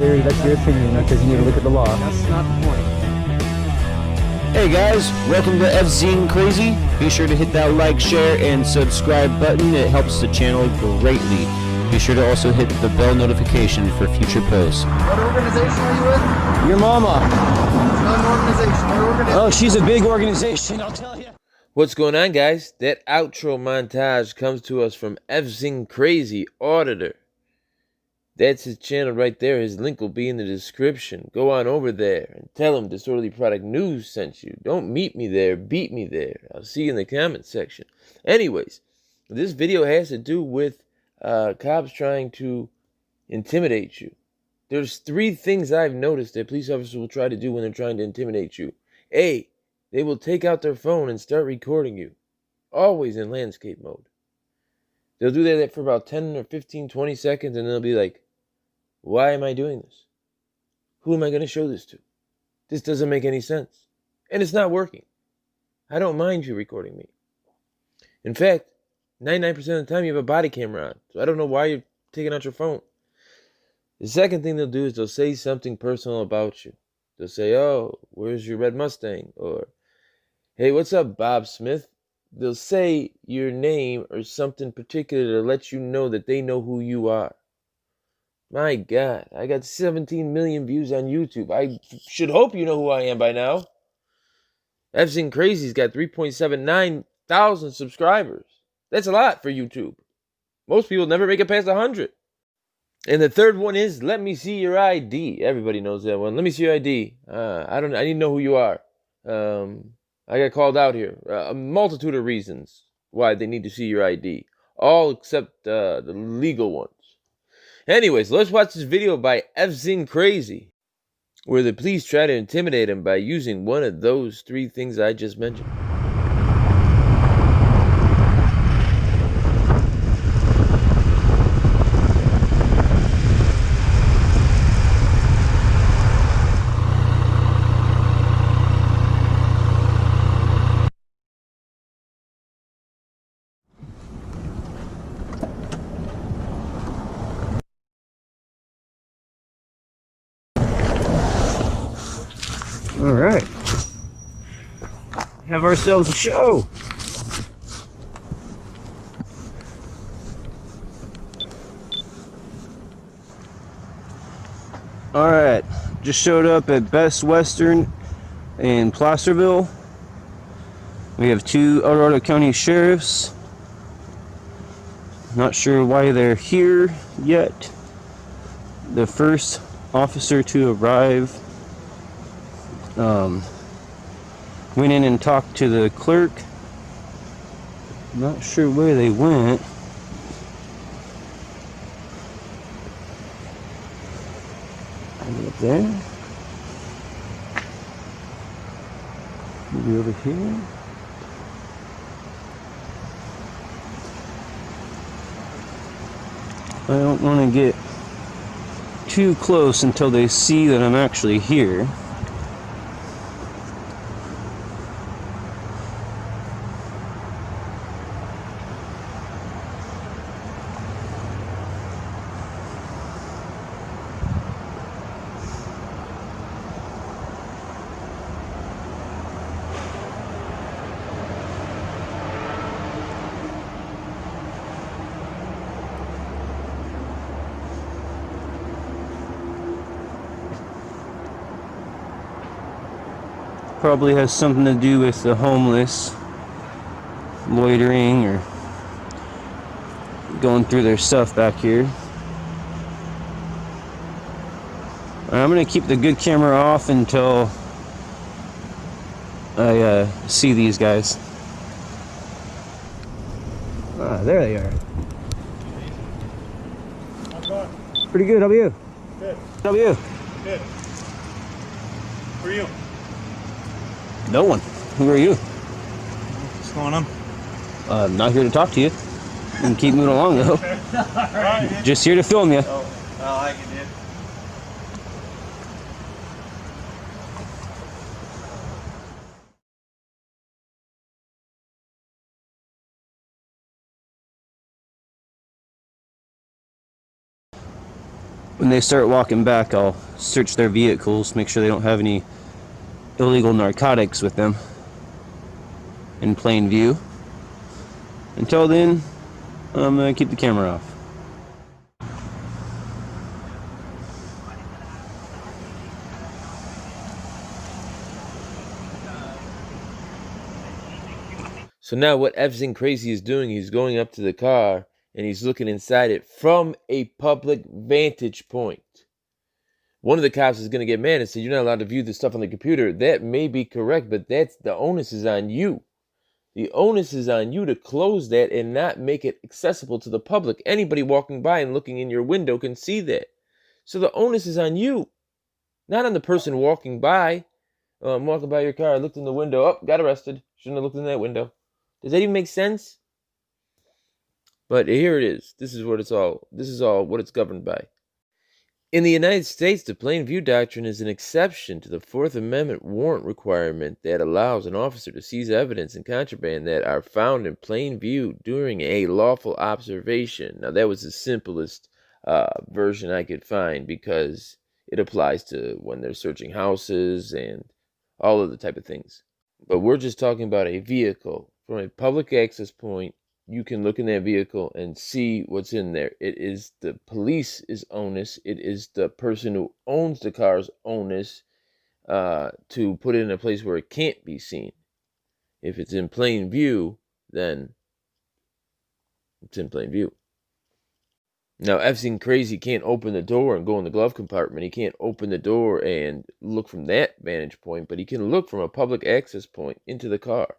That's your opinion, because you need to look at the law. That's not the point. Hey guys, welcome to FZing Crazy. Be sure to hit that like, share, and subscribe button. It helps the channel greatly. Be sure to also hit the bell notification for future posts. What organization are you with? Your mama. It's not an organization. What organization? Oh, she's a big organization, I'll tell you. What's going on, guys? That outro montage comes to us from FZing Crazy Auditor. That's his channel right there. His link will be in the description. Go on over there and tell him Disorderly Product News sent you. Don't meet me there, beat me there. I'll see you in the comment section. Anyways, this video has to do with cops trying to intimidate you. There's 3 things I've noticed that police officers will try to do when they're trying to intimidate you. A, they will take out their phone and start recording you. Always in landscape mode. They'll do that for about 10 or 15, 20 seconds, and they'll be like, why am I doing this? Who am I going to show this to? This doesn't make any sense. And it's not working. I don't mind you recording me. In fact, 99% of the time you have a body camera on, so I don't know why you're taking out your phone. The second thing they'll do is they'll say something personal about you. They'll say, oh, where's your red Mustang? Or, hey, what's up, Bob Smith? They'll say your name or something particular to let you know that they know who you are. My God, I got 17 million views on YouTube. I should hope you know who I am by now. FZing Crazy's got 3.79 thousand subscribers. That's a lot for YouTube. Most people never make it past 100. And the third one is, let me see your ID. Everybody knows that one. Let me see your ID. I need to know who you are. I got called out here. A multitude of reasons why they need to see your ID. All except the legal ones. Anyways, let's watch this video by FZing Crazy, where the police try to intimidate him by using one of those 3 things I just mentioned. All right. Have ourselves a show. All right. Just showed up at Best Western in Placerville. We have 2 El Dorado County sheriffs. Not sure why they're here yet. The first officer to arrive went in and talked to the clerk. Not sure where they went. Maybe up there. Maybe over here. I don't want to get too close until they see that I'm actually here. Probably has something to do with the homeless loitering or going through their stuff back here. I'm gonna keep the good camera off until I see these guys. Ah, there they are. Pretty good. How about you? Good. How about you? Good. Who are you? No one. Who are you? What's going on? I'm not here to talk to you. You can keep moving along though. Right. Just here to film you. Oh, I like it, dude. When they start walking back, I'll search their vehicles, make sure they don't have any illegal narcotics with them in plain view. Until then, I'm going to keep the camera off. So now what F-Zing Crazy is doing, he's going up to the car and he's looking inside it from a public vantage point. One of the cops is going to get mad and say, you're not allowed to view this stuff on the computer. That may be correct, but that's the onus is on you. The onus is on you to close that and not make it accessible to the public. Anybody walking by and looking in your window can see that. So the onus is on you, not on the person walking by. Oh, I'm walking by your car, I looked in the window, oh, got arrested. Shouldn't have looked in that window. Does that even make sense? But here it is. This is all what it's governed by. In the United States, the plain view doctrine is an exception to the Fourth Amendment warrant requirement that allows an officer to seize evidence and contraband that are found in plain view during a lawful observation. Now, that was the simplest version I could find because it applies to when they're searching houses and all of the type of things. But we're just talking about a vehicle. From a public access point, you can look in that vehicle and see what's in there. It is the police's onus. It is the person who owns the car's onus to put it in a place where it can't be seen. If it's in plain view, then it's in plain view. Now, F-Zing Crazy can't open the door and go in the glove compartment. He can't open the door and look from that vantage point, but he can look from a public access point into the car.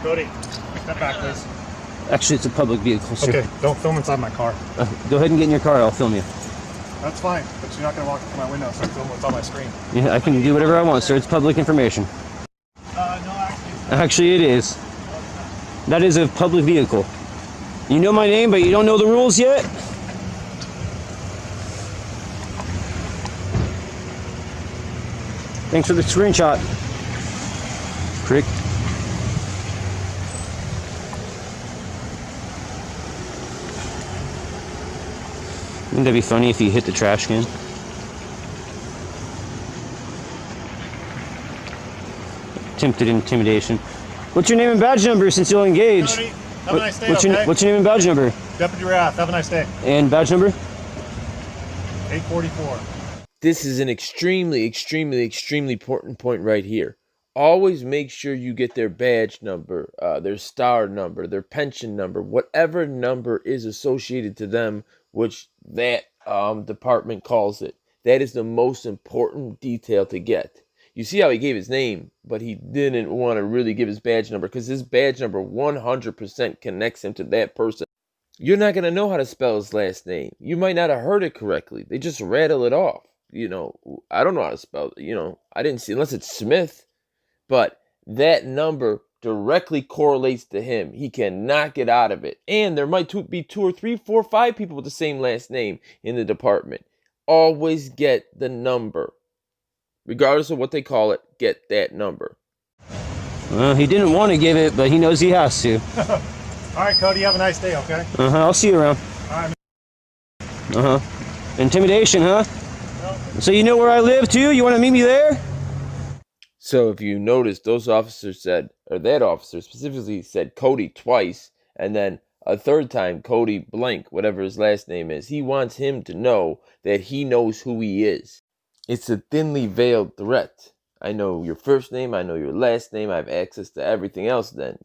Cody, step back, please. Actually, it's a public vehicle, sir. Okay, don't film inside my car. Go ahead and get in your car, I'll film you. That's fine, but you're not going to walk up to my window and start filming what's on my screen. Yeah, I can do whatever I want, sir. It's public information. No, actually. Actually, it is. That is a public vehicle. You know my name, but you don't know the rules yet? Thanks for the screenshot, prick. Wouldn't that be funny if you hit the trash can? Attempted intimidation. What's your name and badge number since you'll engage? Cody, have a nice day, what's okay? your name and badge number? Deputy Wrath, have a nice day. And badge number? 844. This is an extremely important point right here. Always make sure you get their badge number, their star number, their pension number, whatever number is associated to them, which that department calls it. That is the most important detail to get. You see how he gave his name, but he didn't want to really give his badge number because his badge number 100% connects him to that person. You're not going to know how to spell his last name. You might not have heard it correctly. They just rattle it off. You know, I don't know how to spell it. You know, I didn't see, unless it's Smith. But that number directly correlates to him. He cannot get out of it. And there might be 2 or 3, 4, 5 people with the same last name in the department. Always get the number. Regardless of what they call it, get that number. Well, he didn't want to give it, but he knows he has to. All right, Cody, have a nice day, okay? I'll see you around. All right. Intimidation, huh? No. So you know where I live, too? You want to meet me there? So if you notice, those officers said, or that officer specifically said Cody twice, and then a third time Cody blank, whatever his last name is. He wants him to know that he knows who he is. It's a thinly veiled threat. I know your first name, I know your last name, I have access to everything else then.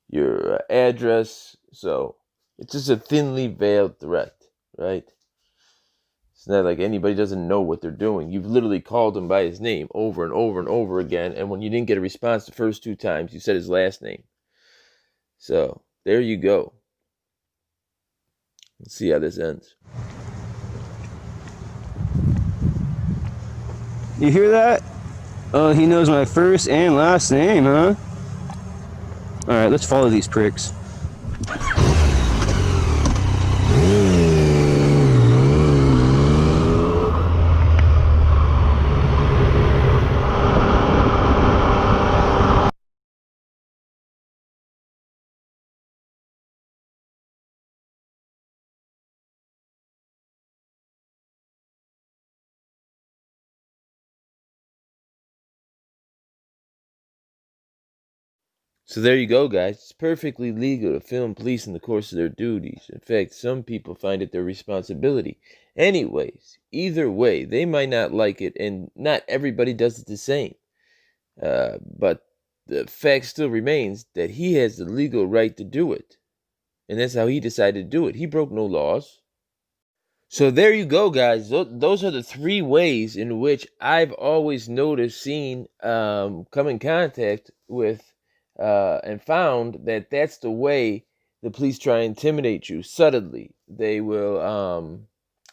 Your address. So it's just a thinly veiled threat, right? It's not like anybody doesn't know what they're doing. You've literally called him by his name over and over and over again, and when you didn't get a response the first 2 times, you said his last name. So there you go. Let's see how this ends. You hear that? Oh, he knows my first and last name, huh? Alright, let's follow these pricks. So there you go, guys. It's perfectly legal to film police in the course of their duties. In fact, some people find it their responsibility. Anyways, either way, they might not like it, and not everybody does it the same. But the fact still remains that he has the legal right to do it. And that's how he decided to do it. He broke no laws. So there you go, guys. Those are the 3 ways in which I've always noticed, seen, come in contact with, and found that that's the way the police try and intimidate you subtly. They will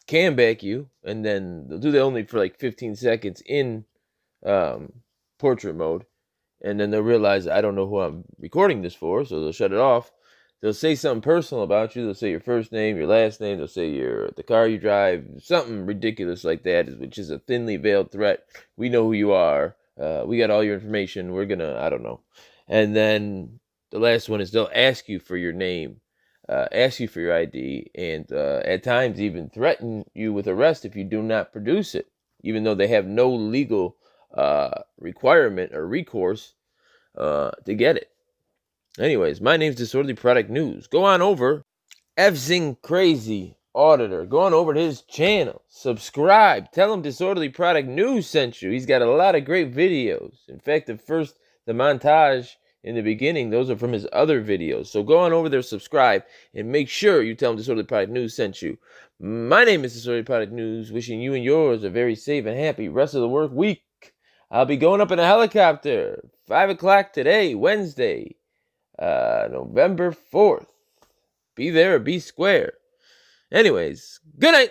cam back you, and then they'll do that only for like 15 seconds in portrait mode, and then they'll realize I don't know who I'm recording this for, so they'll shut it off. They'll say something personal about you. They'll say your first name, your last name. They'll say the car you drive, something ridiculous like that, which is a thinly veiled threat. We know who you are. We got all your information. We're gonna, I don't know. And then the last one is they'll ask you for your name, ask you for your ID, and at times even threaten you with arrest if you do not produce it, even though they have no legal requirement or recourse to get it. Anyways, my name's Disorderly Product News. Go on over, Fzing Crazy Auditor. Go on over to his channel. Subscribe. Tell him Disorderly Product News sent you. He's got a lot of great videos. In fact, the montage in the beginning, those are from his other videos. So go on over there, subscribe, and make sure you tell him Disorderly Product News sent you. My name is Disorderly Product News, wishing you and yours a very safe and happy rest of the work week. I'll be going up in a helicopter, 5 o'clock today, Wednesday. November 4th. Be there or be square. Anyways, good night.